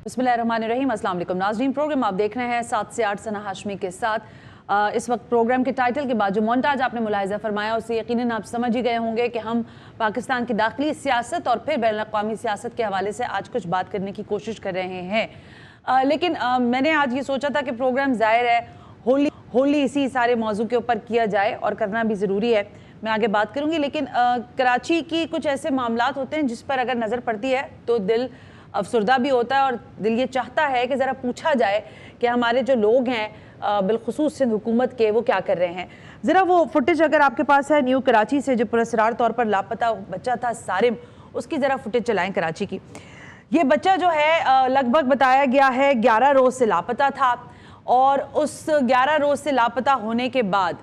बिस्मिल्लाहिर्रहमानिर्रहीम। अस्सलाम वालेकुम नाज़रीन, प्रोग्राम आप देख रहे हैं 7 से 8 सना हाशमी के साथ। इस वक्त प्रोग्राम के टाइटल के बाद जो मोन्टाज आपने मुलाहिज़ा फरमाया उससे यकीनन आप समझ ही गए होंगे कि हम पाकिस्तान की दाखिली सियासत और फिर बैनुल-अक़वामी सियासत के हवाले से आज कुछ बात करने की कोशिश कर रहे हैं। लेकिन मैंने आज ये सोचा था कि प्रोग्राम ज़ाहिर है होली इसी सारे मौजू के ऊपर किया जाए और करना भी ज़रूरी है। मैं आगे बात करूँगी, लेकिन कराची की कुछ ऐसे मामलात होते हैं जिस पर अगर नज़र पड़ती है तो दिल अफसरदा भी होता है और दिल ये चाहता है कि ज़रा पूछा जाए कि हमारे जो लोग हैं बिलखुसूस सिंध हुकूमत के, वो क्या कर रहे हैं। ज़रा वो फुटेज अगर आपके पास है न्यू कराची से, जो पुरअसरार तौर पर लापता बच्चा था सारिम, उसकी ज़रा फुटेज चलाएं कराची की। ये बच्चा जो है लगभग बताया गया है 11 रोज़ से लापता था और उस 11 रोज़ से लापता होने के बाद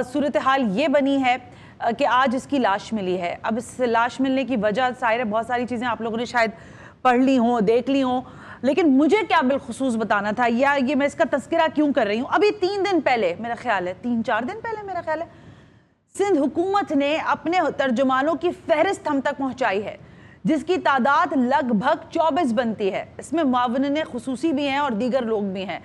सूरत हाल ये बनी है कि आज इसकी लाश मिली है। अब इस लाश मिलने की वजह ज़ाहिर है बहुत सारी चीज़ें आप लोगों ने शायद पढ़ ली हों, देख ली हों, लेकिन मुझे क्या बिलखुसूस बताना था या ये मैं इसका तस्करा क्यों कर रही हूँ। अभी 3 दिन पहले मेरा ख्याल है, 3-4 दिन पहले मेरा ख्याल है, सिंध हुकूमत ने अपने तर्जुमानों की फहरिस्त हम तक पहुँचाई है जिसकी तादाद लगभग 24 बनती है। इसमें मुआविन खुसूसी भी हैं और दीगर लोग भी हैं।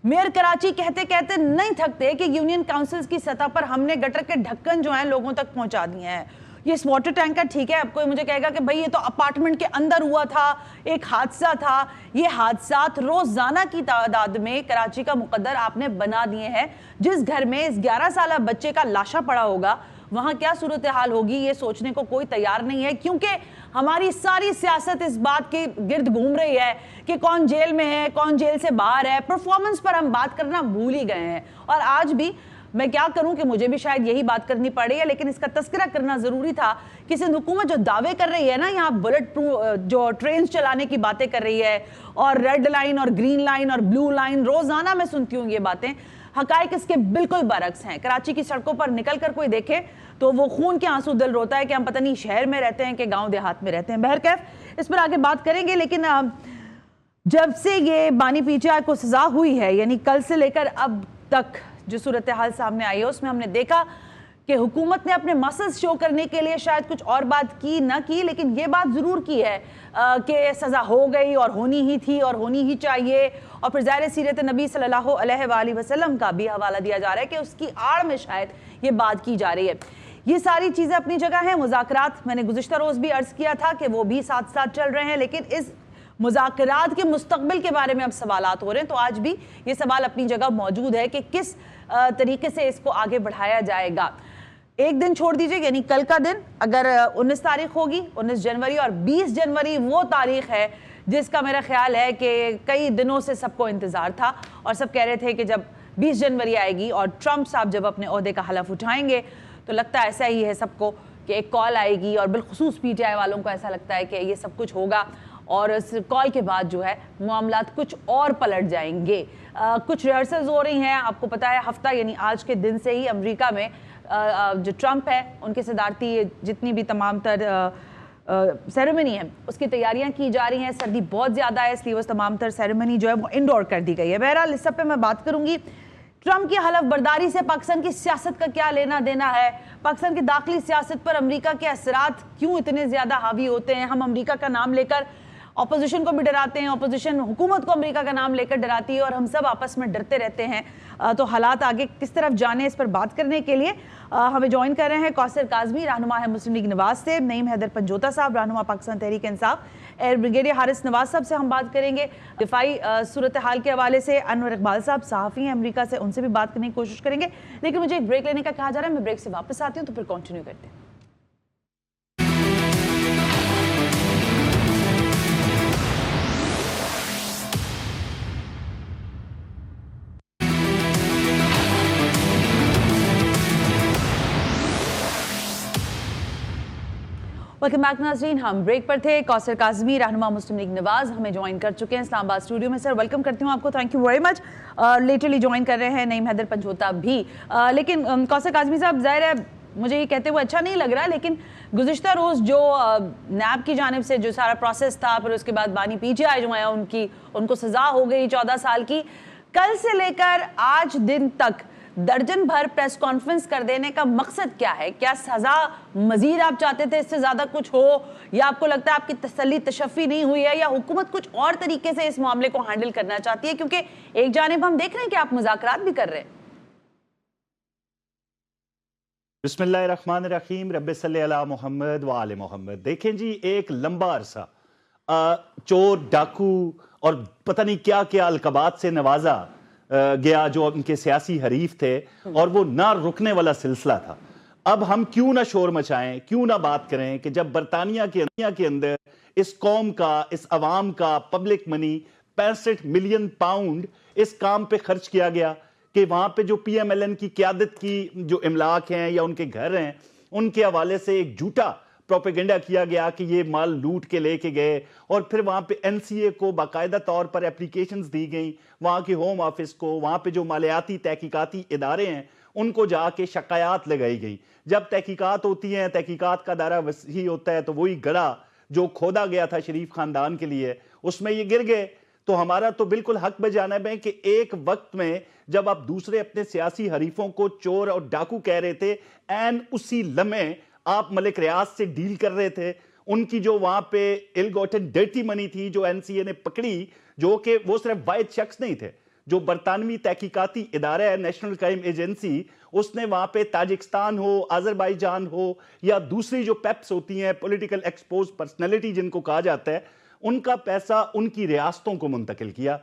मेयर कराची कहते कहते नहीं थकते कि यूनियन काउंसिल्स की सतह पर हमने गटर के ढक्कन जो हैं लोगों तक पहुंचा दिए हैं। ये वाटर टैंकर ठीक है, अब कोई मुझे कहेगा कि भाई ये तो अपार्टमेंट के अंदर हुआ था, एक हादसा था। ये हादसात रोजाना की तादाद में कराची का मुकद्दर आपने बना दिए हैं। जिस घर में इस 11 साल बच्चे का लाशा पड़ा होगा वहां क्या सूरत हाल होगी ये सोचने को कोई तैयार नहीं है, क्योंकि हमारी सारी सियासत इस बात के गिर्द घूम रही है कि कौन जेल में है, कौन जेल से बाहर है। परफॉर्मेंस पर हम बात करना भूल ही गए हैं। और आज भी मैं क्या करूं कि मुझे भी शायद यही बात करनी पड़ी है, लेकिन इसका तस्करा करना जरूरी था कि सिंध हुकूमत जो दावे कर रही है ना, यहाँ बुलेट प्रूफ जो ट्रेन चलाने की बातें कर रही है और रेड लाइन और ग्रीन लाइन और ब्लू लाइन, रोजाना मैं सुनती हूँ ये बातें। हकायक इसके बिल्कुल बरक्स हैं। कराची की सड़कों पर निकल कर कोई देखे तो वो खून के आंसू दिल रोता है कि हम पता नहीं शहर में रहते हैं कि गांव देहात में रहते हैं। बहरकैफ इस पर आगे बात करेंगे, लेकिन जब से ये बानी पीछे को सजा हुई है, यानी कल से लेकर अब तक जो सूरत हाल सामने आई है उसमें हमने देखा कि हुकूमत ने अपने मसल्स शो करने के लिए शायद कुछ और बात की ना की, लेकिन ये बात ज़रूर की है कि सज़ा हो गई और होनी ही थी और होनी ही चाहिए। और फिर ज़ाहिर सीरत नबी सल्लल्लाहु अलैहि वसल्लम का भी हवाला दिया जा रहा है कि उसकी आड़ में शायद ये बात की जा रही है। ये सारी चीज़ें अपनी जगह हैं। मुज़ाकरात मैंने गुज़िश्ता रोज़ भी अर्ज़ किया था कि वो भी साथ साथ चल रहे हैं, लेकिन इस मुज़ाकरात के मुस्तक़बिल के बारे में अब सवालात हो रहे हैं। तो आज भी ये सवाल अपनी जगह मौजूद है कि किस तरीके से इसको आगे बढ़ाया जाएगा। एक दिन छोड़ दीजिए, यानी कल का दिन अगर 19 तारीख होगी, 19 जनवरी, और 20 जनवरी वो तारीख है जिसका मेरा ख्याल है कि कई दिनों से सबको इंतज़ार था और सब कह रहे थे कि जब 20 जनवरी आएगी और ट्रंप साहब जब अपने ओहदे का हलफ उठाएंगे तो लगता है ऐसा ही है सबको कि एक कॉल आएगी और बिलखुसूस PTI वालों को ऐसा लगता है कि ये सब कुछ होगा और इस कॉल के बाद जो है मामलात कुछ और पलट जाएंगे। कुछ रिहर्सल्स हो रही हैं, आपको पता है हफ्ता यानी आज के दिन से ही अमेरिका में जो ट्रंप है उनके सदारती जितनी भी तमाम तर सेरेमनी है उसकी तैयारियां की जा रही हैं। सर्दी बहुत ज़्यादा है इसलिए वो तमाम तर सेरेमनी जो है वो इंडोर कर दी गई है। बहरहाल इस सब पे मैं बात करूंगी। ट्रंप की हलफ बर्दारी से पाकिस्तान की सियासत का क्या लेना देना है, पाकिस्तान की दाखिली सियासत पर अमेरिका के असरात क्यों इतने ज़्यादा हावी होते हैं। हम अमेरिका का नाम लेकर ऑपोजिशन को भी डराते हैं, ऑपोजिशन हुकूमत को अमेरिका का नाम लेकर डराती है और हम सब आपस में डरते रहते हैं। तो हालात आगे किस तरफ जाने इस पर बात करने के लिए हमें ज्वाइन कर रहे हैं कौसर काज़मी, रहनुमा है मुस्लिम लीग नवाज से, नईम हैदर पंजोता साहब, रहनुमा पाकिस्तान तहरीक इंसाफ, एयर ब्रिगेडियर हारिस नवाज साहब से हम बात करेंगे दिफाई सूरत हाल के हवाले से, अनवर इकबाल साहब सहाफ़ी हैं अमेरिका से, उनसे भी बात करने की कोशिश करेंगे। लेकिन मुझे एक ब्रेक लेने का कहा जा रहा है, मैं ब्रेक से वापस आती हूँ तो फिर कंटिन्यू करते हैं। वेलकम बैक नाज़रीन, हम ब्रेक पर थे। कौसर काज़मी, रहनुमा मुस्लिम लीग नवाज हमें ज्वाइन कर चुके हैं इस्लामाबाद स्टूडियो में। सर वेलकम करती हूँ आपको, thank you very much. Literally join कर रहे हैं नईम हैदर पंजोता भी। लेकिन कौसर काज़मी साहब, ज़ाहिर है मुझे ये कहते हुए अच्छा नहीं लग रहा, लेकिन गुज़िश्ता रोज़ जो नैब की जानिब से जो सारा प्रोसेस था, फिर उसके बाद बानी PTI जो है उनको सज़ा हो गई 14 साल की। कल से लेकर आज दिन तक दर्जन भर प्रेस कॉन्फ्रेंस कर देने का मकसद क्या है? क्या सजा मजीद आप चाहते थे इससे ज्यादा कुछ हो, या आपको लगता है आपकी तसल्ली तशफ़ी नहीं हुई है, या हुकूमत कुछ और तरीके से इस मामले को हैंडल करना चाहती है? क्योंकि एक जानिब हम देख रहे हैं कि आप मुज़ाकरात भी कर रहे हैं। बिस्मिल्लाहिर्रहमानिर्रहीम, रब्बि सल्लि अला मुहम्मद व आले मोहम्मद। देखें जी, एक लंबा अरसा चोर, डाकू और पता नहीं क्या क्या अलकबात से नवाजा गया जो उनके सियासी हरीफ थे, और वो ना रुकने वाला सिलसिला था। अब हम क्यों ना शोर मचाएं, क्यों ना बात करें कि जब बरतानिया के अंदर इस कौम का, इस अवाम का पब्लिक मनी 65 मिलियन पाउंड इस काम पे खर्च किया गया कि वहां पे जो PMLN की क्यादत की जो इमलाक हैं या उनके घर हैं, उनके हवाले से एक झूठा प्रोपेगेंडा किया गया कि ये माल लूट के लेके गए, और फिर वहां पे NCA को बाकायदा तौर पर एप्लीकेशंस दी गई, वहां के होम ऑफिस को, वहां पे जो मालियाती तहकीकाती इदारे हैं उनको जाके शिकायत लगाई गई। जब तहकीकात होती हैं, तहकीकात का दायरा वसी होता है, तो वही गड़ा जो खोदा गया था शरीफ खानदान के लिए, उसमें ये गिर गए। तो हमारा तो बिल्कुल हक बजानिब है कि एक वक्त में जब आप दूसरे अपने सियासी हरीफों को चोर और डाकू कह रहे थे, एंड उसी लम्हे आप मलिक रियाज से डील कर रहे थे। उनकी जो वहां पे इल गॉटन डर्टी मनी थी जो NCA ने पकड़ी, जो कि वो सिर्फ वाहिद शख्स नहीं थे, जो बरतानवी तहकीकाती इदारा है नेशनल क्राइम एजेंसी, उसने वहां पे ताजिकिस्तान हो, अजरबैजान हो, या दूसरी जो पेप्स होती हैं, पॉलिटिकल एक्सपोज पर्सनैलिटी जिनको कहा जाता है, उनका पैसा उनकी रियासतों को मुंतकिल किया।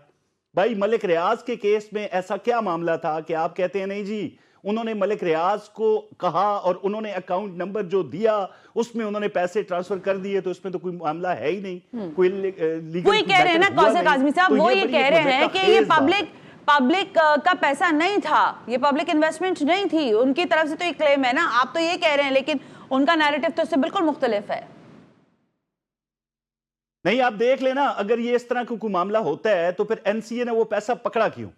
भाई, मलिक रियाज के केस में ऐसा क्या मामला था कि आप कहते हैं नहीं जी, उन्होंने मलिक रियाज को कहा और उन्होंने अकाउंट नंबर जो दिया उसमें उन्होंने पैसे ट्रांसफर कर दिए, तो इसमें तो कोई मामला है ही नहीं, कोई लीगल। वो ये कह रहे हैं ना कौसर काज़मी साहब, वो ये कह रहे हैं कि ये पब्लिक का पैसा नहीं था, ये पब्लिक इन्वेस्टमेंट नहीं थी, उनकी तरफ से तो ये क्लेम है ना। आप तो ये कह रहे हैं, लेकिन उनका नैरेटिव तो इससे बिल्कुल मुख्तलिफ है। नहीं, आप देख लेना, अगर ये इस तरह का कोई मामला होता है तो फिर NCA ने वो पैसा पकड़ा क्यों?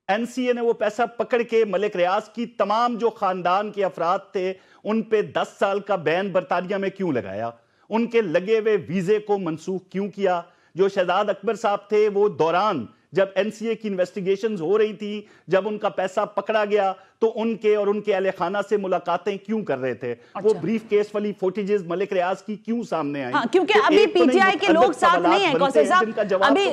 NCA ने वो पैसा पकड़ के मलिक रियाज की तमाम जो खानदान के अफराद थे उन पे 10 साल का बैन बरतानिया में क्यों लगाया? उनके लगे हुए वीजे को मनसूख क्यों किया? जो शहजाद अकबर साहब थे, वो दौरान जब NCA की इन्वेस्टिगेशंस हो रही थी, जब उनका पैसा पकड़ा गया, तो उनके और उनके अहले खाना से मुलाकातें क्यों कर रहे थे? अच्छा। वो ब्रीफ केस वाली फुटेजेस मलिक रियाज की क्यों सामने आई? हाँ, क्योंकि तो अभी PTI के लोग साथ नहीं है कौसर साहब, अभी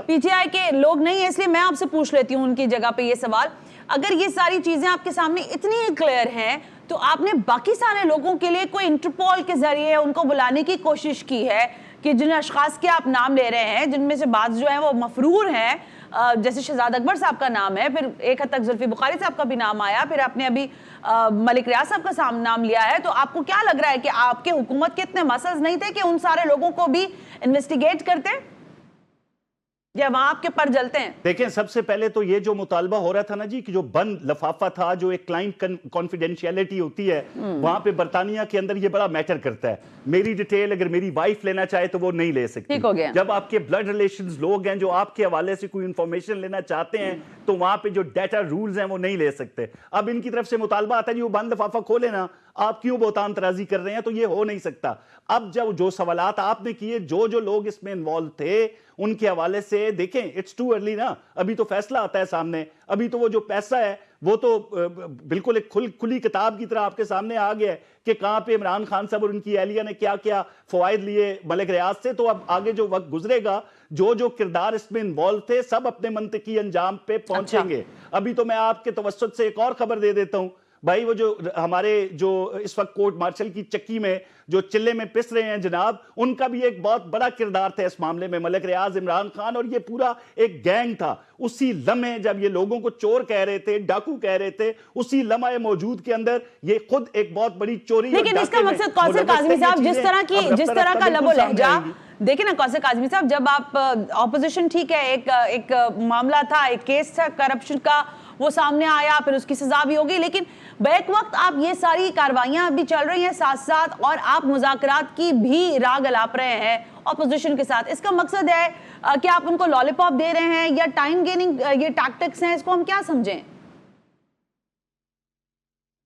PTI के लोग नहीं है, इसलिए मैं आपसे पूछ लेती हूँ उनकी जगह पे ये सवाल। अगर ये सारी चीजें आपके सामने इतनी क्लियर हैं, तो आपने बाकी सारे लोगों के लिए कोई इंटरपोल के जरिए उनको बुलाने की कोशिश की है कि जिन अशखास के आप नाम ले रहे हैं, जिनमें से बात जो है वो मफरूर हैं, जैसे शहजाद अकबर साहब का नाम है, फिर एक हद तक जुल्फी बुखारी साहब का भी नाम आया, फिर आपने अभी मलिक रियाज साहब का नाम लिया है, तो आपको क्या लग रहा है कि आपके हुकूमत के इतने मसल्स नहीं थे कि उन सारे लोगों को भी इन्वेस्टिगेट करते, या वहां आपके पर जलते हैं? देखें, सबसे पहले तो ये जो मुतालबा हो रहा था ना जी, कि जो बंद लफाफा था, जो एक क्लाइंट कॉन्फिडेंशियलिटी होती है, वहां पे बरतानिया के अंदर ये बड़ा मैटर करता है। मेरी डिटेल अगर मेरी वाइफ लेना चाहे तो वो नहीं ले सकती। ठीक हो गया। जब आपके ब्लड रिलेशंस लोग हैं जो आपके हवाले से कोई इंफॉर्मेशन लेना चाहते हैं, तो वहां पे जो डाटा रूल्स हैं वो नहीं ले सकते। अब इनकी तरफ से मुतालबा आता है जी वो बंद लफाफा खोले ना, आप क्यों बोतान तराजी कर रहे हैं? तो ये हो नहीं सकता। अब जब जो सवालात आपने किए, जो लोग इसमें इन्वॉल्व थे उनके हवाले से, देखें, इट्स टू अर्ली ना, अभी तो फैसला आता है सामने। अभी तो वो जो पैसा है वो तो बिल्कुल एक खुली किताब की तरह आपके सामने आ गया है कि कहां पे इमरान खान साहब और उनकी एहलिया ने क्या क्या फवायद लिए मलिक रियाज से। तो अब आगे जो वक्त गुजरेगा, जो किरदार इसमें इन्वॉल्व थे, सब अपने मंतकी अंजाम पे पहुंचेंगे। अभी तो मैं आपके तवस्सुत से एक और खबर दे देता हूं भाई, वो जो हमारे जो इस वक्त कोर्ट मार्शल की चक्की में जो चिल्ले में पिस रहे हैं जनाब, उनका भी एक बहुत बड़ा किरदार था इस मामले में, मलिक रियाज, इमरान खान, और ये पूरा एक गैंग था। उसी लम्हे जब ये लोगों को चोर कह रहे थे, डाकू कह रहे थे, उसी लम्हे मौजूद के अंदर ये खुद एक बहुत बड़ी चोरी। लेकिन इसका मकसद कौसर काज़मी साहब, जिस तरह का लबो लहजा, देखिए ना कौसर काज़मी साहब, जब आप ऑपोजिशन, ठीक है, एक मामला था, एक केस था करप्शन का, वो सामने आया, फिर उसकी सजा भी होगी, लेकिन बैक वक्त आप ये सारी कार्रवाइयां भी चल रही हैं साथ साथ, और आप मुज़ाकरात की भी राह गलाप रहे हैं ऑपोजिशन के साथ। इसका मकसद है कि आप उनको लॉलीपॉप दे रहे हैं या टाइम गेनिंग ये टैक्टिक्स हैं, इसको हम क्या समझें?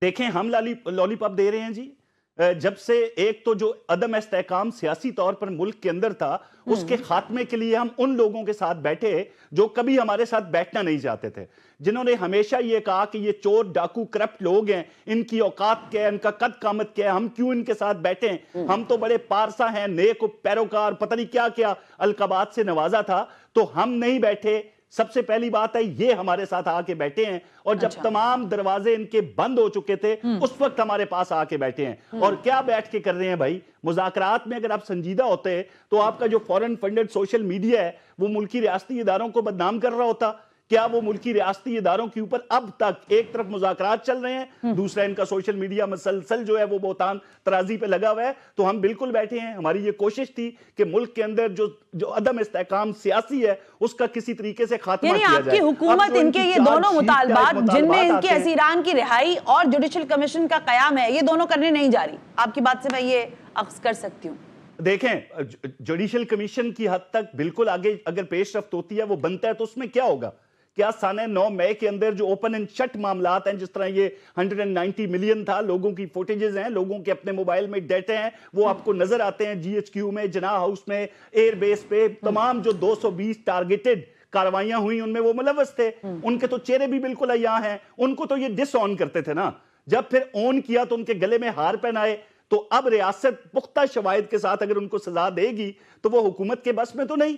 देखें, हम लॉलीपॉप दे रहे हैं जी, जब से एक तो जो अदम इस्तेहकाम सियासी तौर पर मुल्क के अंदर था, उसके खात्मे के लिए हम उन लोगों के साथ बैठे जो कभी हमारे साथ बैठना नहीं चाहते थे, जिन्होंने हमेशा ये कहा कि ये चोर डाकू करप्ट लोग हैं, इनकी औकात क्या है, इनका कद कामत क्या है, हम क्यों इनके साथ बैठे, हम तो बड़े पारसा हैं, नेक पैरोकार, पता नहीं क्या क्या अलकबात से नवाजा था, तो हम नहीं बैठे। सबसे पहली बात है, ये हमारे साथ आके बैठे हैं, और जब तमाम दरवाजे इनके बंद हो चुके थे उस वक्त हमारे पास आके बैठे हैं। और क्या बैठ के कर रहे हैं भाई, मुज़ाकरात में अगर आप संजीदा होते तो आपका जो फॉरेन फंडेड सोशल मीडिया है वो मुल्की रियासती इदारों को बदनाम कर रहा होता। क्या वो मुल्की रियासती इदारों के ऊपर अब तक एक तरफ मुज़ाकरात चल रहे हैं, दूसरा इनका सोशल मीडिया मसलसल जो है वो बोतान तराजी पे लगा हुआ है, तो हम बिल्कुल बैठे हैं। हमारी ये कोशिश थी कि मुल्क के अंदर जो अदम इस्तेहकाम सियासी है उसका किसी तरीके से खात्मा किया जाए। आपकी हुकूमत इनके ये दोनों मुतालबात, जिनमें इनके असीरान की रिहाई और जुडिशल कमीशन का कयाम है, ये दोनों करने नहीं जा रही। आपकी बात से मैं ये अक्स कर सकती हूँ। देखें, जुडिशल कमीशन की हद तक बिल्कुल आगे अगर पेशरफ्त होती है, वो बनता है, तो उसमें क्या होगा? क्या साने 9 मई के अंदर जो ओपन एंड शट मामलात हैं, जिस तरह ये 190 मिलियन था, लोगों की फुटेजेस हैं, लोगों के अपने मोबाइल में डेटा हैं, वो आपको नजर आते हैं GHQ में, जना हाउस में, एयरबेस पे, तमाम जो 220 टारगेटेड कार्रवाइयां हुई उनमें वो मुलव्वस थे। उनके तो चेहरे भी बिल्कुल अय्या हैं। उनको तो ये डिस ऑन करते थे ना, जब फिर ऑन किया तो उनके गले में हार पहनाए। तो अब रियासत पुख्ता शवाहिद के साथ अगर उनको सजा देगी तो वो हुकूमत के बस में तो नहीं।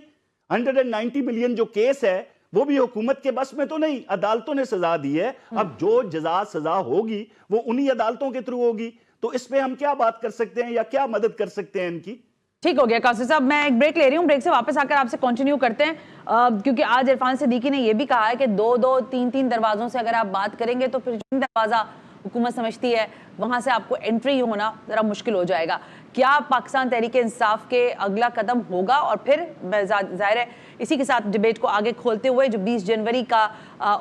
190 मिलियन जो केस है वो भी हुकूमत के बस में तो नहीं, अदालतों ने सजा दी है। अब जो जजा सजा होगी वो उन्हीं अदालतों के थ्रू होगी। तो इस पे हम क्या बात कर सकते हैं या क्या मदद कर सकते हैं इनकी? ठीक हो गया कासिम साहब, मैं एक ब्रेक ले रही हूँ, ब्रेक से वापस आकर आपसे कंटिन्यू करते हैं, क्योंकि आज इरफान सिद्दीकी ने यह भी कहा है कि 2-2, 3-3 दरवाजों से अगर आप बात करेंगे तो फिर जो दरवाजा हुकूमत समझती है वहां से आपको एंट्री होना जरा मुश्किल हो जाएगा। क्या पाकिस्तान तहरीक इंसाफ के अगला कदम होगा? और फिर जाहिर है इसी के साथ डिबेट को आगे खोलते हुए जो 20 जनवरी का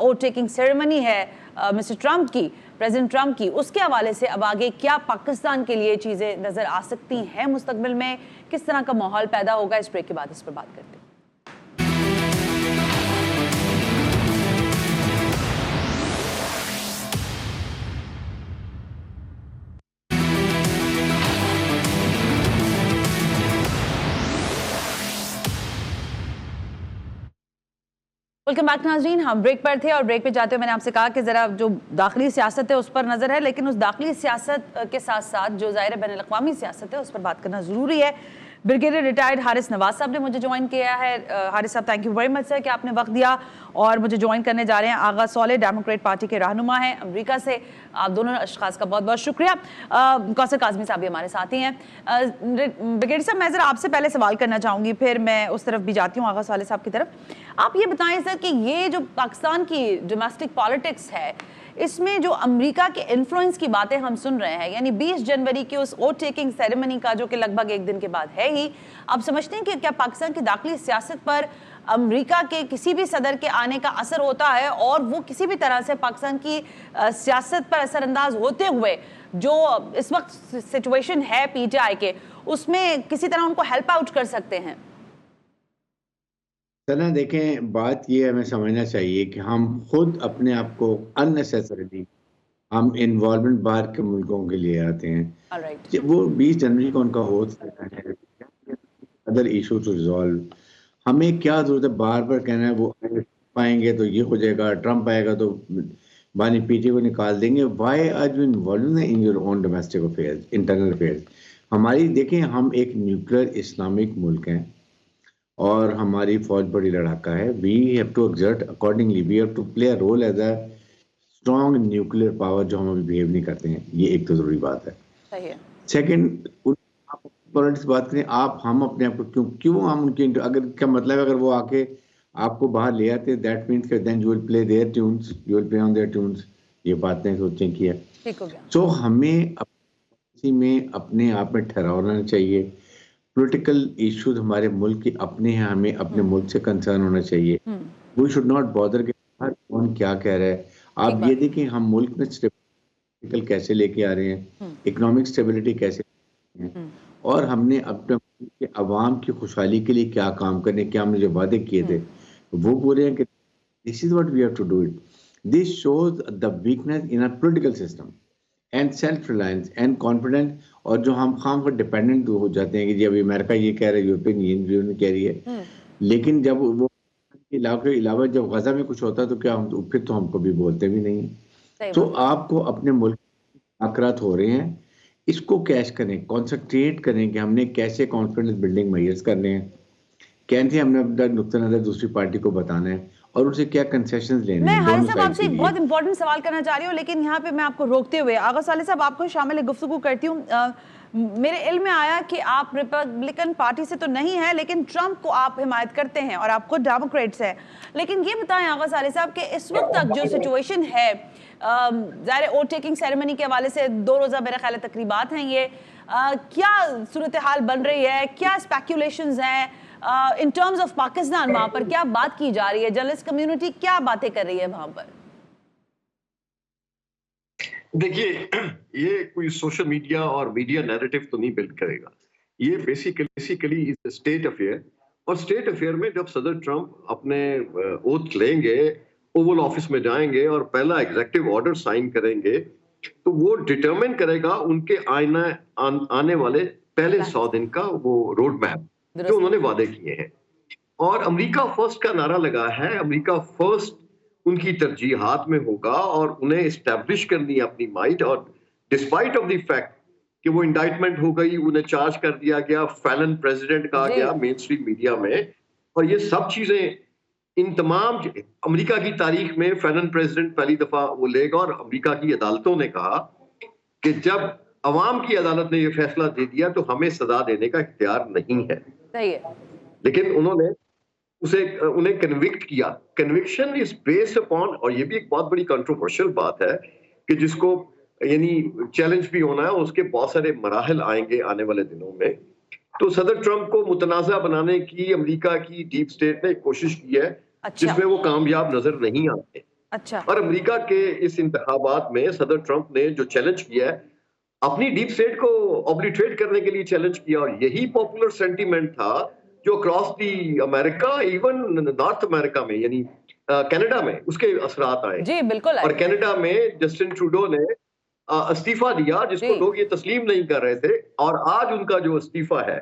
वोट टेकिंग सेरेमनी है मिस्टर ट्रंप की, प्रेसिडेंट ट्रंप की, उसके हवाले से अब आगे क्या पाकिस्तान के लिए चीजें नजर आ सकती हैं मुस्तकबिल में, किस तरह का माहौल पैदा होगा, इस ब्रेक के बाद इस पर बात करते हैं। वेलकम बैक नाज़रीन, हम ब्रेक पर थे और ब्रेक पे जाते हुए मैंने आपसे कहा कि ज़रा जो दाखिली सियासत है उस पर नज़र है, लेकिन उस दाखिली सियासत के साथ साथ जो ज़ाहिर बैनुल-अक़वामी सियासत है उस पर बात करना ज़रूरी है। ब्रिगेडियर रिटायर्ड हारिस नवाज साहब ने मुझे ज्वाइन किया है। हारिस साहब, thank you very much sir कि आपने वक्त दिया और मुझे ज्वाइन करने जा रहे हैं। आगा सॉले डेमोक्रेट पार्टी के रहनुमा हैं अमेरिका से, आप दोनों अशखास का बहुत बहुत शुक्रिया। कौसर काज़मी साहब भी हमारे साथ ही हैं। ब्रिगेडियर साहब, मैं ज़रा आपसे पहले सवाल करना चाहूँगी, फिर मैं उस तरफ भी जाती हूँ, आगा सॉले साहब की तरफ। आप ये बताएं सर कि ये जो पाकिस्तान की डोमेस्टिक पॉलिटिक्स है, इसमें जो अमेरिका के इन्फ्लुएंस की बातें हम सुन रहे हैं, यानी 20 जनवरी की उस वोट टेकिंग सेरेमनी का जो कि लगभग एक दिन के बाद है ही, आप समझते हैं कि क्या पाकिस्तान की दाखिली सियासत पर अमेरिका के किसी भी सदर के आने का असर होता है और वो किसी भी तरह से पाकिस्तान की सियासत पर असरअंदाज होते हुए जो इस वक्त सिचुएशन है PTI के, उसमें किसी तरह उनको हेल्प आउट कर सकते हैं? सना देखें, बात ये हमें समझना चाहिए कि हम खुद अपने आप को अननेसेसरीली हम इन्वॉल्वमेंट बाहर के मुल्कों के लिए आते हैं। वो 20 जनवरी को उनका होता है अदर इशू टू रिजॉल्व। हमें क्या जरूरत है बार बार कहना है वो पाएंगे तो ये हो जाएगा, ट्रंप आएगा तो बानी PTI को निकाल देंगे। Why are you involve in your own domestic affairs, internal affairs? हमारी देखें, हम एक न्यूक्लियर इस्लामिक मुल्क हैं और हमारी फौज बड़ी लड़ाका है। We have to exert accordingly, we have to play a role as a strong nuclear power, जो हम अभी बिहेव नहीं करते हैं। ये एक तो जरूरी बात है। सही है। सेकंड, पॉलिटिक्स बात करें, आप हम अपने आप को क्यों हम उनके, अगर क्या मतलब अगर वो आके आपको बाहर ले आते, दैट मीन्स कि then you will play their tunes, you will play on their tunes. ये बातें सोचें की है। ठीक हो गया। तो हमें में अपने आप में ठहराना चाहिए। पॉलिटिकल इश्यूज हमारे मुल्क के अपने हैं, हमें अपने मुल्क से कंसर्न होना चाहिए। वी शुड नॉट बॉदर कि कौन क्या कह रहा है। आप ये देखें, हम मुल्क में स्टेबिलिटी कैसे लेके आ रहे हैं, इकोनॉमिक स्टेबिलिटी कैसे, और हमने अपने मुल्क के अवाम की खुशहाली के लिए क्या काम करने, क्या हमने जो वादे किए थे वो पूरे हैं कि this is what we have to do it. This shows the weakness in our political system and self reliance and confident, और जो हम खाम पर डिपेंडेंट हो जाते हैं कि जी अभी अमेरिका ये कह रहा है, यूरोपियन यूनियन कह रही है, लेकिन जब वो इलाके के अलावा जब गजा में कुछ होता है तो क्या हम फिर तो हमको भी बोलते भी नहीं है। तो आपको अपने मुल्क आकरात हो रहे हैं, इसको कैश करें, कॉन्सेंट्रेट करें कि हमने कैसे कॉन्फिडेंस बिल्डिंग मैयर्स करने हैं, कैसे हमने अपना नुक्ता नजर दूसरी पार्टी को बताना है और उनसे क्या कंसेशंस लेने हैं। मैं हारिस साहब आपसे एक बहुत इंपॉर्टेंट सवाल करना चाह रही हूँ, लेकिन यहाँ पे मैं आपको रोकते हुए आगा साले साहब आपको शामिल गुफ्तगू करती हूँ। मेरे इल्म में आया कि आप रिपब्लिकन पार्टी से तो नहीं है, लेकिन ट्रंप को आप हिमायत करते हैं और आप खुद डेमोक्रेट्स हैं। लेकिन ये बताएं आगा साले साहब कि इस वक्त तक जो सिचुएशन है, ज़ाहिर वोट टेकिंग सेरेमनी के हवाले से 2 रोज़ा मेरा ख्याल तकरीबात हैं, ये क्या सूरत हाल बन रही है, क्या स्पेकुलेशंस हैं इन टर्म्स ऑफ पाकिस्तान, वहां पर क्या बात की जा रही है, जर्नलिस्ट कम्युनिटी क्या बातें कर रही है वहां पर? देखिए, ये कोई सोशल मीडिया और मीडिया नैरेटिव तो नहीं बिल्ड करेगा, ये बेसिकली इज स्टेट अफेयर। और स्टेट अफेयर में जब सदर ट्रंप अपने ओथ लेंगे, ओवल ऑफिस में जाएंगे और पहला एग्जीक्यूटिव ऑर्डर साइन करेंगे, तो वो डिटरमिन करेगा उनके आने वाले पहले 100 दिन का वो रोड मैप जो उन्होंने वादे किए हैं। और अमेरिका फर्स्ट का नारा लगा है, अमेरिका फर्स्ट उनकी तरजीहात में होगा और उन्हें इस्टेब्लिश करनी है अपनी माइट। और डिस्पाइट ऑफ द फैक्ट कि वो इंडाइटमेंट हो गई, उन्हें चार्ज कर दिया गया, फैलन प्रेसिडेंट कहा गया मेन स्ट्रीम मीडिया में, और ये सब चीजें इन तमाम अमेरिका की तारीख में फैलन प्रेसिडेंट पहली दफा वो लेगा। और अमेरिका की अदालतों ने कहा कि जब अवाम की अदालत ने ये फैसला दे दिया तो हमें सजा देने का इख्तियार नहीं है। सही है। लेकिन उन्होंने उन्हें कन्विक्ट किया। कन्विक्शन इज बेस्ड अपॉन, और ये भी एक बहुत बड़ी कंट्रोवर्शियल बात है कि जिसको यानी चैलेंज भी होना है, उसके बहुत सारे मराहल आएंगे आने वाले दिनों में। तो सदर ट्रंप को मुतनाज़ा बनाने की अमेरिका की डीप स्टेट ने कोशिश की है, जिसमें वो कामयाब नजर नहीं आते। और अमेरिका के इस इंतखाबात में सदर ट्रंप ने जो चैलेंज किया है, अपनी डीप स्टेट को ऑब्लिटरेट करने के लिए चैलेंज किया, और यही पॉपुलर सेंटीमेंट था जो क्रॉस दी अमेरिका, इवन नॉर्थ अमेरिका में यानी कनाडा में उसके असरात आए। जी बिल्कुल। और कनाडा में जस्टिन ट्रूडो ने इस्तीफा दिया, जिसको लोग ये तस्लीम नहीं कर रहे थे। और आज उनका जो इस्तीफा है,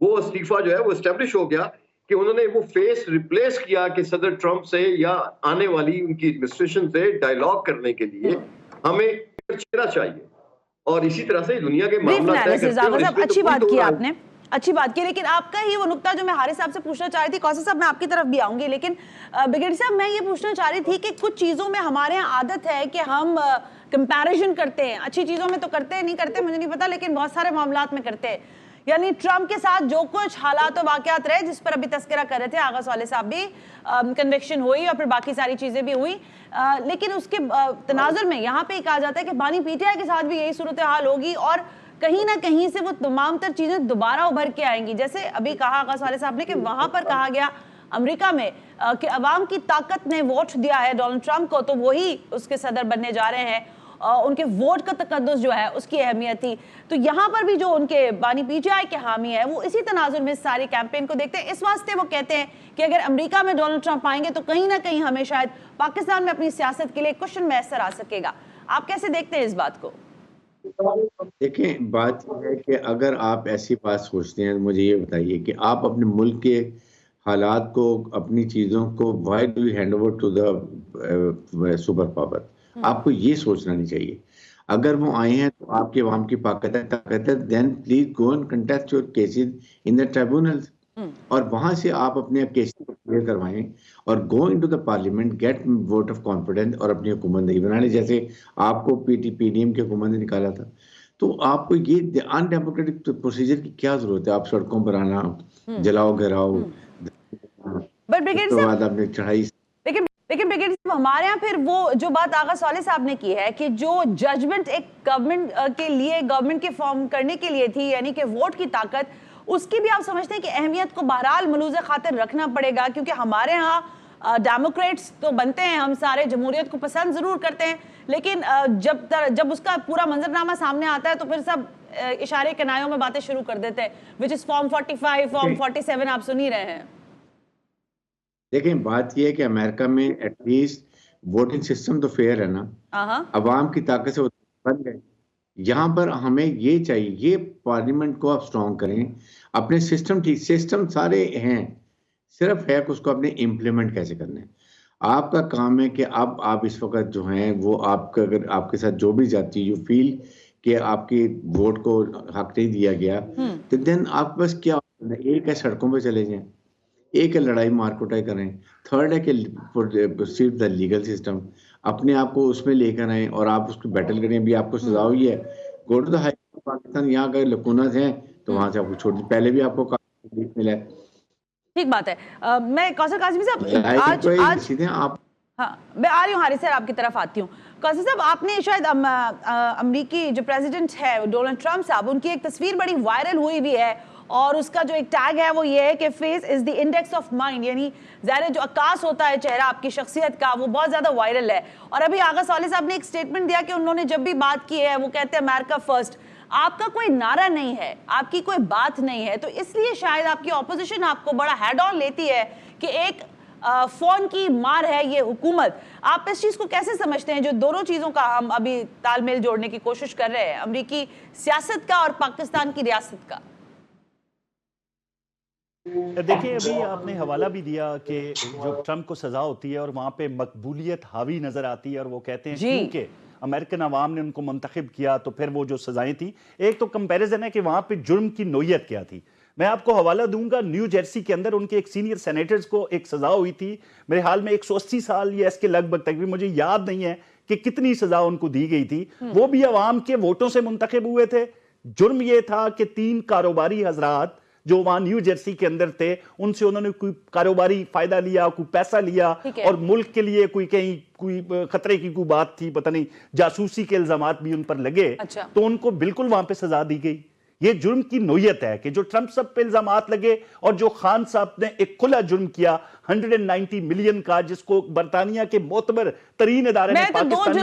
वो इस्तीफा जो है वो एस्टेब्लिश हो गया कि उन्होंने वो फेस रिप्लेस किया कि सदर ट्रंप से या आने वाली उनकी एडमिनिस्ट्रेशन से डायलॉग करने के लिए हमें चेहरा चाहिए। और इसी तरह से दुनिया के मामला अच्छी बात की आपने, अच्छी बात की। लेकिन आपका ही वो नुक्ता जो मैं हारिस साहब से पूछना चाह रही थी, कौसर साहब मैं आपकी तरफ भी आऊंगी, लेकिन ब्रिगेडियर साहब मैं ये पूछना चाह रही थी कि कुछ चीज़ों में हमारे यहाँ आदत है कि हम कंपैरिजन करते हैं, अच्छी चीज़ों में तो करते हैं, नहीं करते मुझे नहीं पता, लेकिन बहुत सारे मामलात में करते हैं। यानी ट्रंप के साथ जो कुछ हालात और वाकयात रहे, जिस पर अभी तस्करा कर रहे थे आगा साले साहब भी, कन्विक्शन हुई और फिर बाकी सारी चीज़ें भी हुई, लेकिन उसके तनाजुर में यहाँ पे कहा जाता है कि बानी पीटीआई के साथ भी यही सूरत हाल होगी और कहीं ना कहीं से वो तमाम तर चीजें दोबारा उभर के आएंगी। जैसे अभी कहा आगा साले साहब ने कि वहां पर कहा गया अमेरिका में कि अवाम की ताकत ने वोट दिया है डोनाल्ड ट्रंप को, तो वही उसके सदर बनने जा रहे हैं, उनके वोट का तकद्दुस जो है उसकी अहमियत थी। तो यहाँ पर भी जो उनके बानी पीटीआई के हामी है वो इसी तनाजुर में सारी कैंपेन को देखते हैं। इस वास्ते वो कहते हैं कि अगर अमेरिका में डोनाल्ड ट्रंप आएंगे तो कहीं ना कहीं हमें शायद पाकिस्तान में अपनी सियासत के लिए क्वेश्चन मैसर आ सकेगा। आप कैसे देखते हैं इस बात को? देखें, बात यह है कि अगर आप ऐसी बात सोचते हैं, मुझे ये बताइए कि आप अपने मुल्क के हालात को, अपनी चीज़ों को why do you hand over to the super power? आपको ये सोचना नहीं चाहिए। अगर वो आए हैं तो आपके अवाम की ताकत है, then please go and contest your cases in the tribunals, और वहां से आप अपने केस को क्लियर करवाएं और go into the parliament, get vote of confidence और अपनी हुकूमत नहीं बनाने। जैसे आपको पीडीएम की हुकूमत ने निकाला था, तो आपको ये अनडेमोक्रेटिक प्रोसीजर की क्या जरूरत है? आप सड़कों पर आना, जलाओ घराओ, आपने चढ़ाई। लेकिन ब्रिगेडियर साहब, हमारे यहाँ फिर वो जो बात आगा साले साहब ने की है कि जो जजमेंट एक गवर्नमेंट के लिए, गवर्नमेंट के फॉर्म करने के लिए थी, यानी कि वोट की ताकत, उसकी भी आप समझते हैं कि अहमियत को बहरहाल मलूज़ खातिर रखना पड़ेगा? क्योंकि हमारे यहाँ डेमोक्रेट्स तो बनते हैं, हम सारे जमहूरियत को पसंद ज़रूर करते हैं, लेकिन जब उसका पूरा मंजरनामा सामने आता है तो फिर सब इशारे कनायों में बातें शुरू कर देते हैं, विच इज़ फॉर्म 45, फॉर्म 47 आप सुन ही रहे हैं। देखें, बात यह है कि अमेरिका में एटलीस्ट वोटिंग सिस्टम तो फेयर है ना, अवाम की ताकत से बन गए। यहाँ पर हमें ये चाहिए, ये पार्लियामेंट को आप स्ट्रॉन्ग करें, अपने सिस्टम सारे हैं, सिर्फ है कि उसको अपने इम्प्लीमेंट कैसे करना है। आपका काम है कि आप इस वक्त जो हैं वो आपका, अगर आपके साथ जो भी जाती यू फील कि आपके वोट को हक नहीं दिया गया, तो देन आप बस क्या, एक है सड़कों पे चले जाएं, एक है लड़ाई मार कुटाई करें, थर्ड है कि प्रोसीड द लीगल सिस्टम, अपने आप को उसमें लेकर आए और आप उसको बैटल करें। भी आपको सजा हुई है, go to the high court Pakistan, यहाँ अगर लकूनत हैं तो वहां से आपको छोड़ दी, पहले भी आपको काफी मिला है। ठीक बात है। मैं कौसर काज़मी साहब आज सीधे आप, हाँ मैं आ रही हूँ हारिस सर, आपकी तरफ आती हूँ। कौसर साहब, आपने शायद अमरीकी जो प्रेसिडेंट है डोनाल्ड ट्रंप साहब, उनकी एक तस्वीर बड़ी वायरल हुई भी है और उसका जो एक टैग है वो ये है कि face is the index of mind, यानी ज़ाहिर जो अक्कास होता है चेहरा आपकी शख्सियत का, वो बहुत ज़्यादा वायरल है। और अभी आगा साले साहब ने एक स्टेटमेंट दिया कि उन्होंने जब भी बात की है वो कहते हैं अमेरिका फर्स्ट। आपका कोई नारा नहीं है, आपकी कोई बात नहीं है, तो इसलिए शायद आपकी ऑपोजिशन आपको बड़ा हेड ऑन लेती है कि एक फोन की मार है ये हुकूमत। आप इस चीज को कैसे समझते हैं, जो दोनों चीजों का हम अभी तालमेल जोड़ने की कोशिश कर रहे हैं, अमरीकी सियासत का और पाकिस्तान की रियासत का? देखिए, अभी आपने हवाला भी दिया कि जो ट्रंप को सजा होती है और वहां पे मकबूलियत हावी नजर आती है, और वो कहते हैं क्योंकि अमेरिकन अवाम ने उनको मुंतखब किया तो फिर वो जो सजाएं थी, एक तो कंपैरिजन है कि वहां पे जुर्म की नोयत क्या थी। मैं आपको हवाला दूंगा, न्यू जर्सी के अंदर उनके एक सीनियर सेनेटर्स को एक सजा हुई थी, मेरे हाल में 180 साल या इसके लगभग, तक भी मुझे याद नहीं है कि कितनी सजा उनको दी गई थी। वो भी अवाम के वोटों से मुंतखब हुए थे। जुर्म ये था कि 3 कारोबारी हजरात जो वहां न्यू जर्सी के अंदर थे, उनसे उन्होंने कोई कारोबारी फायदा लिया, कोई पैसा लिया, और मुल्क के लिए कोई कहीं कोई खतरे की कोई बात थी, पता नहीं जासूसी के इल्जामात भी उन पर लगे। अच्छा। तो उनको बिल्कुल वहां पे सजा दी गई। ये जुर्म की नोयत है कि जो ट्रंप सब पे इल्जामात लगे और जो खान साहब ने एक खुला जुर्म किया 190 मिलियन का, जिसको बरतानिया के मोतबर तरीन इदारे ने पाकिस्तानी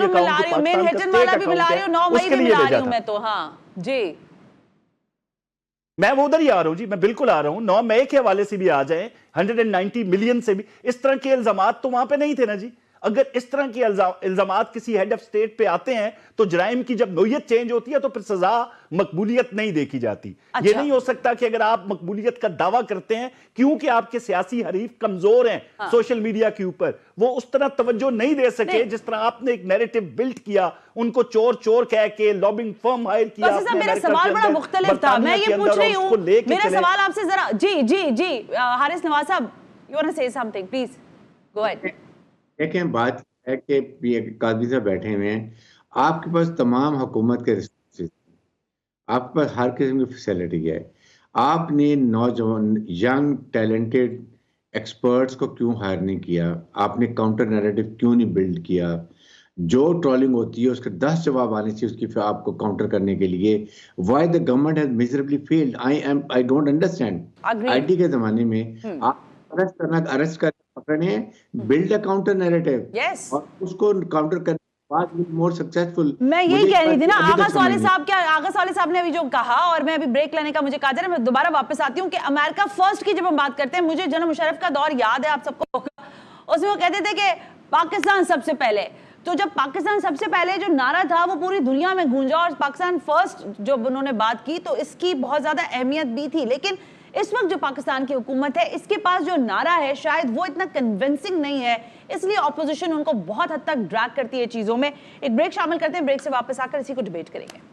मैं वो उधर ही आ रहा हूं जी, मैं बिल्कुल आ रहा हूं। 9 मई के हवाले से भी आ जाए, 190 मिलियन से भी, इस तरह के इल्जामात तो वहां पे नहीं थे ना जी। अगर इस तरह के इल्जामात किसी हेड ऑफ स्टेट पे आते हैं तो जराइम की जब नोयत चेंज होती है तो फिर सजा मकबूलियत नहीं देखी जाती। अच्छा। ये नहीं हो सकता कि अगर आप मकबूलियत का दावा करते हैं क्योंकि आपके सियासी हरीफ कमजोर हैं सोशल मीडिया के ऊपर, वो उस तरह तवज्जो नहीं दे सके जिस तरह आपने एक नैरेटिव बिल्ड किया, उनको चोर चोर कह के लॉबिंग फर्म हायर किया। मेरा सवाल बड़ा मुख्तलिफ था, मैं ये पूछ रही हूं, मेरा सवाल आपसे जरा जी Haris Nawaz sahab, you want to say something, please go ahead. देखें, बात है कि काजी साहब बैठे हुए हैं, आपके पास तमाम हुकूमत के रिसोर्सेज, आपके पास हर किस्म की फैसिलिटी है, आपने नौजवान यंग टैलेंटेड एक्सपर्ट्स को क्यों हायर नहीं किया? आपने काउंटर नैरेटिव क्यों नहीं बिल्ड किया? जो ट्रोलिंग होती है उसके 10 जवाब आने चाहिए उसकी आपको काउंटर करने के लिए। Why the government has miserably failed, I don't understand. IT के जमाने में आप अरेस्ट कर पकड़ने, build a counter narrative, yes. और उसको काउंटर करने के बाद मोर सक्सेसफुल। मैं यही कह रही थी ना, आगा साले साहब ने अभी जो कहा, और मैं अभी ब्रेक लेने का मुझे कहा जा रहा है, मैं दोबारा वापस आती हूँ कि अमेरिका फर्स्ट की जब हम बात करते हैं, मुझे जनरल मुशर्रफ का दौर याद है आप सबको, उसमें वो कहते थे कि पाकिस्तान सबसे पहले। तो जब पाकिस्तान सबसे पहले जो नारा था वो पूरी दुनिया में गूंजा और पाकिस्तान फर्स्ट जब उन्होंने बात की तो इसकी बहुत ज्यादा अहमियत भी थी। लेकिन इस वक्त जो पाकिस्तान की हुकूमत है, इसके पास जो नारा है शायद वो इतना कन्विंसिंग नहीं है, इसलिए ऑपोजिशन उनको बहुत हद तक ड्रैग करती है चीजों में। एक ब्रेक शामिल करते हैं, ब्रेक से वापस आकर इसी को डिबेट करेंगे।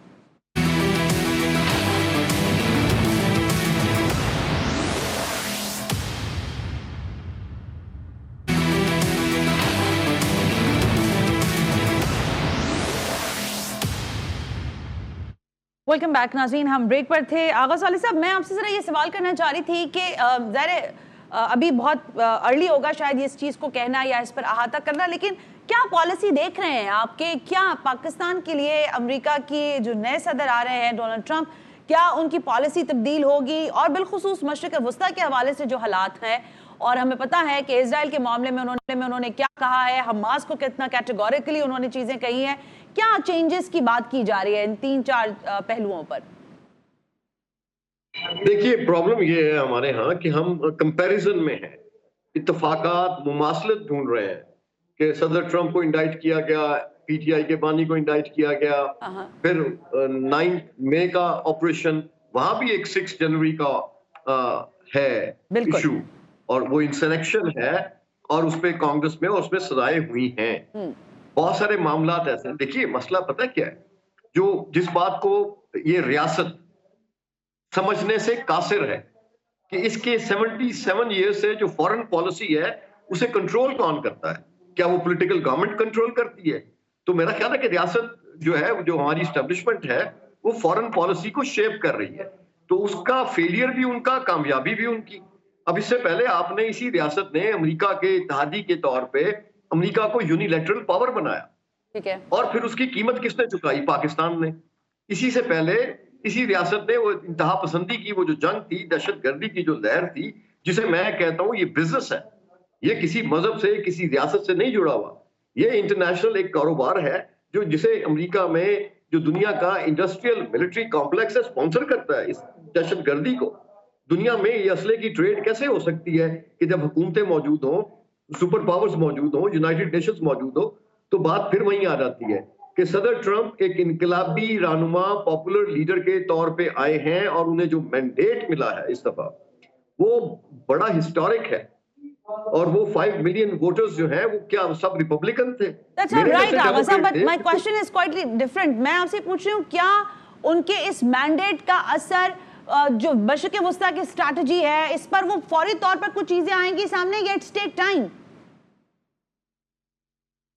वेलकम बैक नाज़रीन, हम ब्रेक पर थे। आगा साले साहब, मैं आपसे जरा ये सवाल करना चाह रही थी कि ज़ाहिर अभी बहुत अर्ली होगा शायद इस चीज़ को कहना या इस पर अहाता करना, लेकिन क्या पॉलिसी देख रहे हैं आपके, क्या पाकिस्तान के लिए अमेरिका के जो नए सदर आ रहे हैं डोनाल्ड ट्रंप, क्या उनकी पॉलिसी तब्दील होगी? और बिलखुसूस मशरिक़ वस्ता के हवाले से जो हालात हैं, और हमें पता है कि इजराइल के मामले में उन्होंने क्या कहा है, हमास को कितना कैटेगोरिकली उन्होंने चीज़ें कही हैं, क्या चेंजेस की बात की जा रही है इन 3-4 पहलुओं पर? देखिए, प्रॉब्लम ये है हमारे यहाँ कि हम कंपैरिजन में हैं, इत्तफाकात मुमासलत ढूंढ रहे हैं कि सदर ट्रंप को इंडाइट किया गया पीटीआई के बानी को इंडाइट किया गया, फिर 9 मई का ऑपरेशन, वहां भी एक 6 जनवरी का है इशू, और वो इंसरेक्शन है और उसपे कांग्रेस में और उसमें सजाएं हुई हैं। बहुत सारे मामला ऐसे हैं। देखिए मसला पता क्या है, जो जिस बात को ये रियासत समझने से कासिर है कि इसके 77 ईयर्स से जो फॉरेन पॉलिसी है उसे कंट्रोल कौन करता है, क्या वो पॉलिटिकल गवर्नमेंट कंट्रोल करती है? तो मेरा ख्याल है कि रियासत जो है, जो हमारी स्टैब्लिशमेंट है, वो फॉरेन पॉलिसी को शेप कर रही है। तो उसका फेलियर भी उनका, कामयाबी भी उनकी। अब इससे पहले आपने इसी रियासत ने अमेरिका के इत्तेहादी के तौर पे अमेरिका को यूनिलैटरल पावर बनाया, ठीक है, और फिर उसकी कीमत किसने चुकाई? पाकिस्तान ने। इसी से पहले इसी रियासत ने वो इंतहा पसंदी की, वो जो जंग थी, दहशतगर्दी की जो लहर थी, जिसे मैं कहता हूं ये बिजनेस है, ये किसी मजहब से, किसी रियासत से नहीं जुड़ा हुआ, ये इंटरनेशनल एक कारोबार है जो जिसे अमेरिका में जो दुनिया का इंडस्ट्रियल मिलिट्री कॉम्प्लेक्स है स्पॉन्सर करता है इस दहशतगर्दी को। दुनिया में ये असले की ट्रेड कैसे हो सकती है कि जब हुकूमतें मौजूद हो, सुपर पावर्स मौजूद हो, यूनाइटेड नेशंस मौजूद हो? तो बात फिर वहीं आ जाती है कि सदर ट्रंप एक इनकलाबी रानुमा पॉपुलर लीडर के तौर पे आए हैं, और उन्हें जो मैंडेट मिला है इस दफा वो बड़ा हिस्टोरिक है, और वो 5 मिलियन वोटर्स जो हैं वो क्या सब रिपब्लिकन थे? That's all right, Agha साहब, but my question is quite different. मैं आपसे पूछ रही हूँ, क्या उनके इस मैंडेट का असर जो मशरिक़ वस्ता की स्ट्रैटेजी है, इस पर वो फौरी तौर पर कुछ चीजें आएंगी सामने, या इट्स टेक टाइम,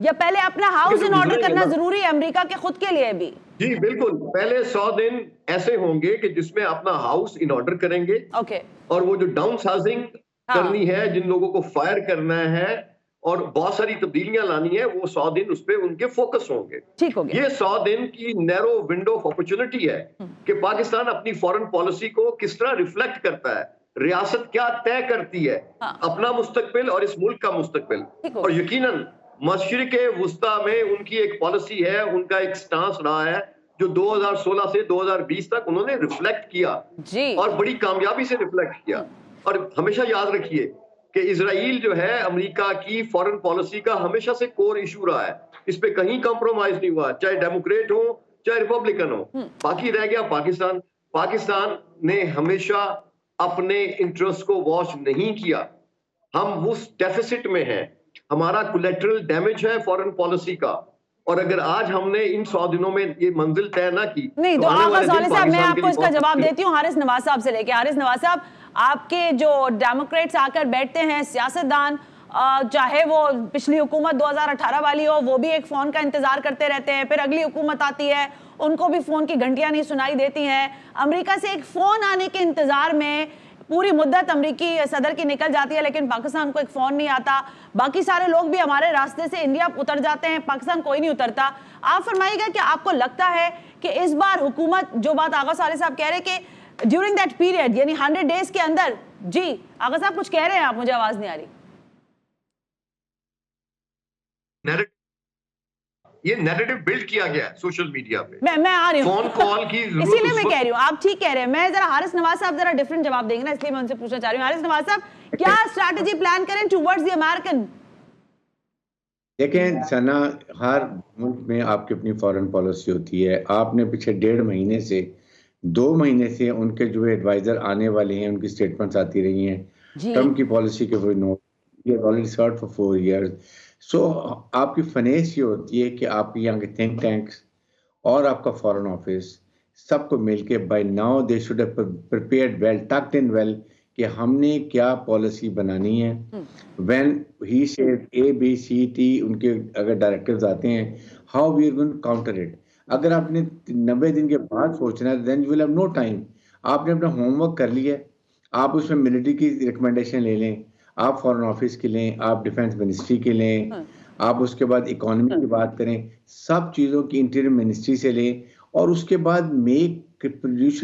या पहले अपना हाउस इन ऑर्डर करना जरूरी है अमेरिका के खुद के लिए भी? जी बिल्कुल, पहले 100 दिन ऐसे होंगे कि जिसमें अपना हाउस इन ऑर्डर करेंगे, ओके, और वो जो डाउन साइजिंग करनी है, जिन लोगों को फायर करना है और बहुत सारी तब्दीलियां लानी है, वो 100 दिन उस पर उनके फोकस होंगे। ठीक हो गया। ये 100 दिन की नैरो विंडो ऑफ अपॉर्चुनिटी है कि पाकिस्तान अपनी फॉरेन पॉलिसी को किस तरह रिफ्लेक्ट करता है, रियासत क्या तय करती है, अपना मुस्तकबिल और इस मुल्क का मुस्तकबिल। और यकीनन मशरिक़ वस्ता में उनकी एक पॉलिसी है, उनका एक स्टांस रहा है जो 2016 से 2020 तक उन्होंने रिफ्लेक्ट किया जी, और बड़ी कामयाबी से रिफ्लेक्ट किया। और हमेशा याद रखिए कि इजराइल जो है अमेरिका की फॉरेन पॉलिसी का हमेशा से कोर इशू रहा है, इस पे कहीं कॉम्प्रोमाइज नहीं हुआ, चाहे डेमोक्रेट हो चाहे रिपब्लिकन हो। बाकी रह गया पाकिस्तान। पाकिस्तान ने हमेशा अपने इंटरेस्ट को वॉच नहीं किया, हम उस डेफिसिट में हैं, हमारा कोलैटरल डैमेज है फॉरेन पॉलिसी का। और अगर आज हमने इन 100 दिनों में ये मंजिल तय ना की, नहीं, तो आगा साहब मैं आपको इसका जवाब देती हूँ हारिस नवाज साहब से लेके। हारिस नवाज साहब, आपके जो डेमोक्रेट्स आकर बैठते हैं, सियासतदान, चाहे वो पिछली हुकूमत 2018 वाली हो, वो भी एक फोन का इंतजार करते रहते हैं, फिर अगली हुकूमत आती है, उनको भी फोन की घंटियां नहीं सुनाई देती हैं। अमेरिका से एक फोन आने के इंतजार में पूरी मुद्दत अमेरिकी सदर की निकल जाती है, लेकिन पाकिस्तान को एक फोन नहीं आता। बाकी सारे लोग भी हमारे रास्ते से इंडिया उतर जाते हैं, पाकिस्तान कोई नहीं उतरता। आप फरमाइएगा कि आपको लगता है कि इस बार हुकूमत, जो बात आगा साहब कह रहे हैं कि ड्यूरिंग दैट पीरियड, यानी 100 डेज के अंदर, जी आगा साहब कुछ कह रहे हैं आप, मुझे आवाज नहीं आ रही। ये नैरेटिव बिल्ड किया गया है सोशल मीडिया पे। मैं आ रही हूँ, फोन कॉल की इसीलिए मैं कह रही हूँ, आप ठीक कह रहे हैं। मैं जरा हारिस नवाज साहब जरा डिफरेंट जवाब देंगे ना, इसलिए मैं उनसे पूछना चाह रही हूँ। हारिस नवाज साहब, क्या स्ट्रैटेजी प्लान करें टुवर्ड्स द अमेरिकन? देखें सना, हर मुल्क में आपकी अपनी फॉरेन पॉलिसी होती है। आपने पिछले 1.5 महीने से 2 महीने से उनके जो एडवाइजर आने वाले हैं, उनकी स्टेटमेंट्स आती रही हैं ट्रम्प की पॉलिसी के वो नोट, ये ऑलरेडी सर्व फॉर 4 इयर्स। सो आपकी फनेस ये होती है कि आपके यहाँ के थिंक टैंक्स और आपका फॉरेन ऑफिस सबको मिलके by now they should have prepared well, tucked in well, कि हमने क्या पॉलिसी बनानी है। व्हेन ही सेड ABCD, उनके अगर डायरेक्टिव्स आते हैं, how we are going to counter it. अगर आपने 90 दिन के बाद सोचना है, then you will have no time. आपने अपना होमवर्क कर लिया, आप उसमें मिलिट्री की रिकमेंडेशन ले लें, आप फॉरेन ऑफिस के लें, आप डिफेंस मिनिस्ट्री के लें, आप उसके बाद इकोनॉमी की बात करें, सब चीज़ों की इंटीरियर मिनिस्ट्री से लें, और उसके बाद मेक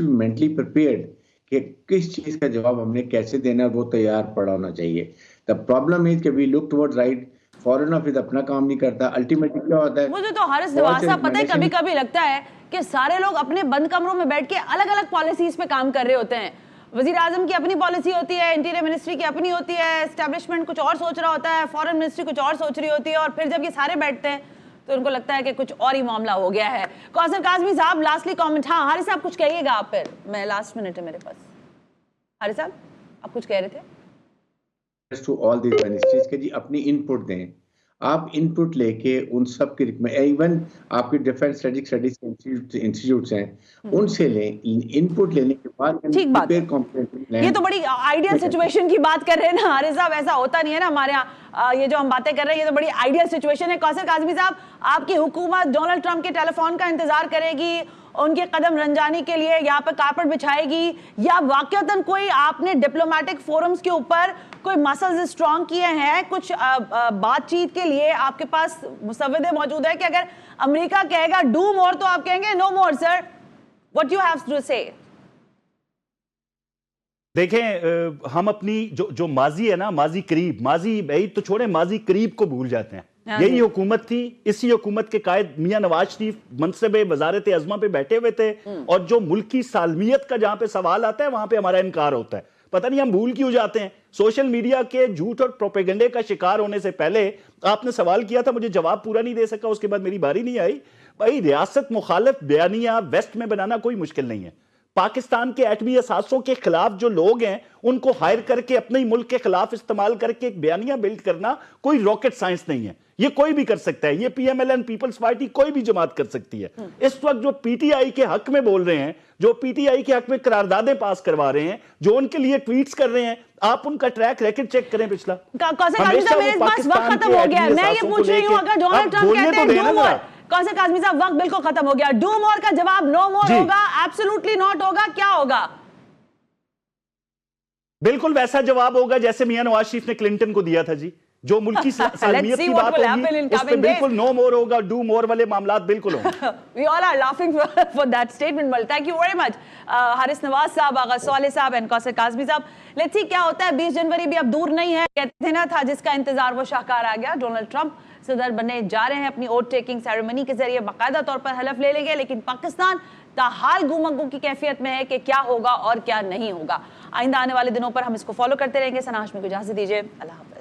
मेंटली प्रिपेयर्ड कि किस चीज़ का जवाब हमने कैसे देना, वो तैयार पड़ा होना चाहिए। द प्रॉब्लम इज कि we look towards right, foreign office अपना काम नहीं करता। अल्टीमेटली क्या होता है, मुझे तो हारिस नवाज साहब पता है, कभी कभी लगता है कि सारे लोग अपने बंद कमरों में बैठ के अलग अलग पॉलिसीज पे काम कर रहे होते हैं। वजीर आजम की अपनी पॉलिसी होती है, इंटीरियर मिनिस्ट्री की अपनी होती है, एस्टेब्लिशमेंट कुछ और सोच रहा होता है, फॉरेन मिनिस्ट्री कुछ और सोच रही होती है, और फिर जब ये सारे बैठते हैं तो उनको लगता है कि कुछ और ही मामला हो गया है। कौसर काज़मी साहब, लास्टली कमेंट। हाँ हारिस साहब कुछ कहिएगा आप, फिर मैं लास्ट मिनट है मेरे पास। हारिस साहब आप कुछ कह रहे थे? टू ऑल दिस मिनिस्ट्रीज के जी अपनी इनपुट दें, आप इनपुट लेके उन सब की इवन आपके डिफेंस स्टडीज इंस्टीट्यूट्स हैं उनसे लें, इनपुट लेने के बाद ठीक बात है। ये तो बड़ी आइडियल सिचुएशन की बात कर रहे हैं ना हारिस साहब, ऐसा होता नहीं है ना हमारे यहाँ। ये जो हम बातें कर रहे हैं ये तो बड़ी आइडियल सिचुएशन है। कौसर काज़मी साहब, आपकी हुकूमत डोनाल्ड ट्रंप के टेलीफोन का इंतजार करेगी, उनके कदम रंजानी के लिए यहाँ पर कारपेट बिछाएगी, या वाकईतन कोई आपने डिप्लोमेटिक फोरम्स के ऊपर कोई मसल्स स्ट्रॉन्ग किए हैं, कुछ बातचीत के लिए आपके पास मुसव्विदे मौजूद है कि अगर अमेरिका कहेगा डू मोर तो आप कहेंगे no more sir? What you have to say? देखें, हम अपनी जो माजी है ना, माजी करीब, माजी भाई तो छोड़े, माजी करीब को भूल जाते हैं। यही हुकूमत थी, इसी हुकूमत के कायद मियां नवाज शरीफ मनसब वजारत अज़मा पे बैठे हुए थे, और जो मुल्क की सालमियत का जहां पे सवाल आता है वहां पे हमारा इनकार होता है। पता नहीं हम भूल क्यों जाते हैं। सोशल मीडिया के झूठ और प्रोपेगेंडे का शिकार होने से पहले आपने सवाल किया था, मुझे जवाब पूरा नहीं दे सका, उसके बाद मेरी बारी नहीं आई। भाई रियासत मुखालिफ बयानिया वेस्ट में बनाना कोई मुश्किल नहीं है। पाकिस्तान के एटमी असासों के खिलाफ जो लोग हैं उनको हायर करके अपने ही मुल्क के खिलाफ इस्तेमाल करके एक बयानिया बिल्ड करना कोई रॉकेट साइंस नहीं है। ये कोई भी कर सकता है, ये पीएमएलएन पीपल्स पार्टी कोई भी जमात कर सकती है। इस वक्त जो पीटीआई के हक में बोल रहे हैं, जो पीटीआई के हक में करारदादें पास करवा रहे हैं, जो उनके लिए ट्वीट्स कर रहे हैं, आप उनका ट्रैक रिकॉर्ड चेक करें पिछला। मेरे पास वक्त खत्म हो गया, मैं ये पूछ रही हूं अगर डोनाल्ड ट्रंप कहते हैं डू मोर, कौसर काज़मी साहब वक्त बिल्कुल खत्म हो गया, डू मोर का जवाब नो मोर होगा, एब्सोल्युटली नॉट होगा, क्या होगा? बिल्कुल वैसा जवाब होगा जैसे मियां नवाज शरीफ ने क्लिंटन को दिया था जी। जो मुल्की सालमियत की बात होगी उस पे बिल्कुल नो मोर होगा, डू मोर वाले मामलात बिल्कुल होंगे। We all are laughing for that statement. Well, thank you very much, Haris Nawaz साहब, आगा सालेह साहब एंड कौसर काज़मी साहब। लेट्स सी क्या होता है। 20 जनवरी भी अब दूर नहीं है, कहते ना था जिसका इंतजार वो शाहकार आ गया। डोनाल्ड ट्रंप सदर बनने जा रहे हैं, अपनी वोट टेकिंग सेरेमनी के जरिए बाकायदा तौर पर हलफ ले लेंगे, लेकिन पाकिस्तान ताहाल गुमगू की कैफियत में है कि क्या होगा और क्या नहीं होगा। आइंदा आने वाले दिनों पर हम इसको फॉलो करते रहेंगे। सना हाशमी को इजाजत दीजिए, अल्लाह हाफ़िज़।